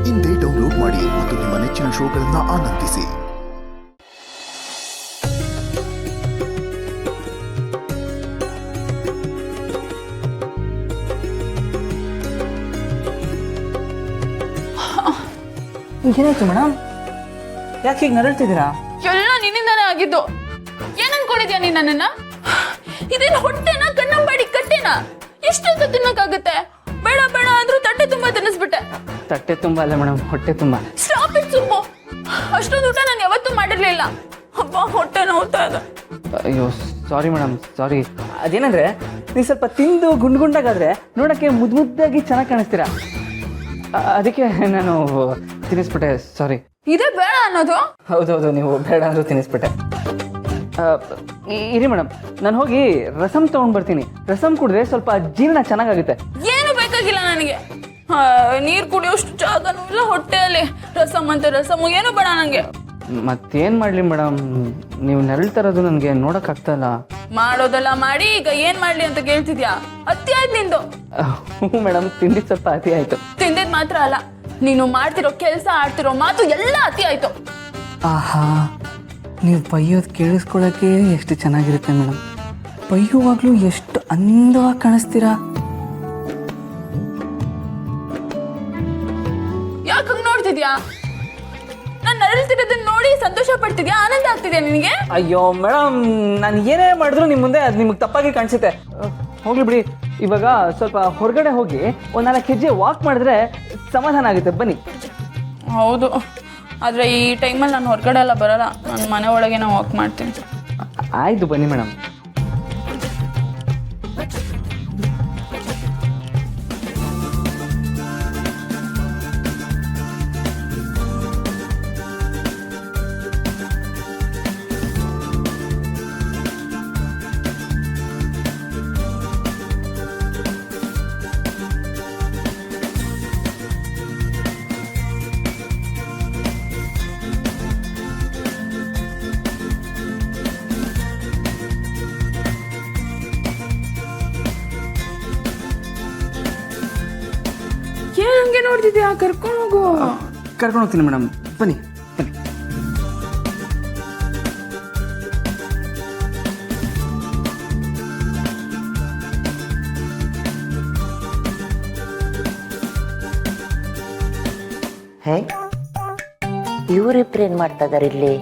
ಇಂದೇ ಡೌನ್ಲೋಡ್ ಮಾಡಿ ಮತ್ತು ನಿಮ್ಮ ನೆಚ್ಚಿನ ಶೋಗಳನ್ನು ಆನಂದಿಸಿ. ಏನಾಯ್ತು ಮೇಡಮ್? ಯಾಕೆ ಹೀಗೆ ನರಳ್ತಿದ್ದೀರಾ? ಎಲ್ಲ ನಿನ್ನಿಂದಾನೇ ಆಗಿದ್ದು. ಏನ್ ಅನ್ಕೊಂಡಿದ್ಯಾ ನೀನ್ ನನ್ನನ್ನ? ಇದೇನು ಹೊಟ್ಟೆನ ಕಣ್ಣಂಬಾಡಿ ಕಟ್ಟೆನ? ಎಷ್ಟೊತ್ತು ತಿನ್ನಕ್ಕಾಗತ್ತೆ? ಬೇಡ ಬೇಡ ಅಂದ್ರೂ ತಟ್ಟೆ ತುಂಬಾ ತಿನ್ನಿಸ್ಬಿಟ್ಟೆ. ತಟ್ಟೆ ತುಂಬಾ ಅಲ್ಲ ಮೇಡಮ್, ಹೊಟ್ಟೆ ತುಂಬಾ. Stop it Subbu. ಅಷ್ಟೊಂದು ಊಟ ನಾನು ಯಾವತ್ತೂ ಮಾಡಿರ್ಲಿಲ್ಲ. ಅಬ್ಬಾ ಹೊಟ್ಟೆ ನೋವ್ತಾ ಇದೆ. ಅಯ್ಯೋ ಸಾರಿ ಮೇಡಮ್, ಸಾರಿ. ಅದೇನಂದ್ರೆ ನೀವು ಸ್ವಲ್ಪ ತಿಂದು ಗುಂಡಾಗಾದ್ರೆ ನೋಡಕ್ಕೆ ಮುದ್ದಾಗಿ ಚೆನ್ನಾಗಿ ಕಾಣಿಸ್ತೀರಾ. ಅದಕ್ಕೆ ನಾನು ತಿನ್ನಿಸ್ಬಿಟ್ಟೆ, ಸಾರಿ. ಇದೇ ಬೇಡ ಅನ್ನೋದು? ಹೌದೌದು, ನೀವು ಬೇಡ ಅಂದ್ರೂ ತಿನ್ನಿಸ್ಬಿಟ್ಟೆ. ಇರಿ ಮೇಡಮ್, ನಾನು ಹೋಗಿ ರಸಮ್ ತೊಗೊಂಡು ಬರ್ತೀನಿ. ರಸಮ್ ಕುಡಿದ್ರೆ ಸ್ವಲ್ಪ ಜೀರ್ಣ ಚೆನ್ನಾಗಾಗುತ್ತೆ. ಏನು ಬೇಕಾಗಿಲ್ಲ ನನಗೆ. ನೀರು ಕುಡಿಯೋಷ್ಟು ಜಾಗನೂ ಇಲ್ಲ ಹೊಟ್ಟೆಯಲ್ಲಿ. ರಸಮ್ ಅಂತ ರಸಮು ಏನು ಬೇಡ ನನಗೆ. ಮತ್ತೇನು ಮಾಡಲಿ ಮೇಡಮ್, ನೀವು ನರಳ್ತಾ ಇರೋದು ನನಗೆ ನೋಡೋಕ್ಕಾಗ್ತಾ ಇಲ್ಲ. ಮಾಡೋದೆಲ್ಲ ಮಾಡಿ ಈಗ ಏನು ಮಾಡಲಿ ಅಂತ ಕೇಳ್ತಿದ್ಯಾ? ಅತಿ ಆಯ್ತು ನಿಂದು. ಹ್ಞೂ ಮೇಡಮ್, ತಿಂದಿದ್ದು ಸ್ವಲ್ಪ ಅತಿ ಆಯಿತು. ತಿಂದಿದ್ದು ಮಾತ್ರ ಅಲ್ಲ, ನೀನು ಮಾಡ್ತಿರೋ ಕೆಲಸ, ಆಡ್ತಿರೋ ಮಾತು ಎಲ್ಲ ಅತಿ ಆಯ್ತು. ಆಹಾ, ನೀವು ಬೈಯೋದು ಕೇಳಿಸ್ಕೊಳ್ಳೋಕ್ಕೆ ಎಷ್ಟು ಚೆನ್ನಾಗಿರುತ್ತೆ ಮೇಡಮ್. ಬೈಯುವಾಗಲೂ ಎಷ್ಟು ಅಂದವಾಗಿ ಕಾಣಿಸ್ತೀರಾ. ಯಾಕೆ ಹಂಗೆ ನೋಡ್ತಿದ್ಯಾ? ನಾನು ನರಳ್ತಿರೋದನ್ನ ನೋಡಿ ಸಂತೋಷ ಪಡ್ತಿದ್ಯಾ? ಆನಂದ ಆಗ್ತಿದ್ಯಾ ನಿನಗೆ? ಅಯ್ಯೋ ಮೇಡಮ್, ನಾನು ಏನೇ ಮಾಡಿದ್ರು ನಿಮ್ಮ ಮುಂದೆ ಅದು ನಿಮಗೆ ತಪ್ಪಾಗಿ ಕಾಣಿಸುತ್ತೆ. ಹೋಗ್ಲಿ ಬಿಡಿ. ಇವಾಗ ಸ್ವಲ್ಪ ಹೊರಗಡೆ ಹೋಗಿ ಒಂದು 4 ಹೆಜ್ಜೆ ವಾಕ್ ಮಾಡಿದ್ರೆ ಸಮಾಧಾನ ಆಗುತ್ತೆ. ಬನ್ನಿ. ಹೌದು, ಆದರೆ ಈ ಟೈಮಲ್ಲಿ ನಾನು ಹೊರಗಡೆ ಎಲ್ಲ ಬರಲ್ಲ. ನಾನು ಮನೆ ಒಳಗೆ ನಾವು ವಾಕ್ ಮಾಡ್ತೀನಿ. ಆಯ್ತು, ಬನ್ನಿ ಮೇಡಮ್. ಏನ್ ಹಂಗೆ ನೋಡ್ತಿದ್ಯಾ? ಕರ್ಕೊಂಡು ಹೋಗು. ಕರ್ಕೊಂಡು ಹೋಗ್ತೀನಿ ಮೇಡಮ್, ಬನ್ನಿ ಬನ್ನಿ. ಹೇ, ಇವರಿಬ್ರು ಏನ್ ಮಾಡ್ತಾ ಇದಾರೆ ಇಲ್ಲಿ?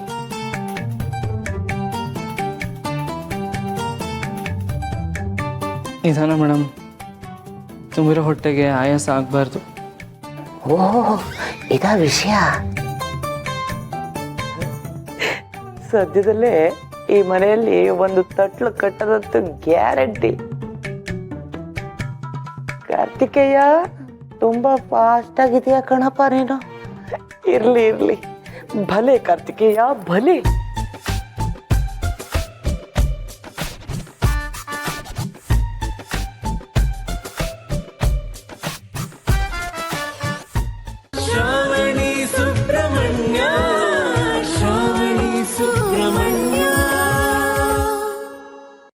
ನಿಧಾನ ಮೇಡಮ್, ತುಂಬಿರೋ ಹೊಟ್ಟೆಗೆ ಆಯಾಸ ಆಗಬಾರ್ದು. ಓಹ್, ಇದಾ ವಿಷಯ. ಸದ್ಯದಲ್ಲೇ ಈ ಮನೆಯಲ್ಲಿ ಒಂದು ತಟ್ಲು ಕಟ್ಟದಂತೂ ಗ್ಯಾರಂಟಿ. ಕಾರ್ತಿಕೇಯ, ತುಂಬಾ ಫಾಸ್ಟ್ ಆಗಿದೆಯಾ ಕಣಪ್ಪ ನೀನು. ಇರ್ಲಿ ಇರ್ಲಿ, ಭಲೆ ಕಾರ್ತಿಕೇಯ, ಭಲೆ.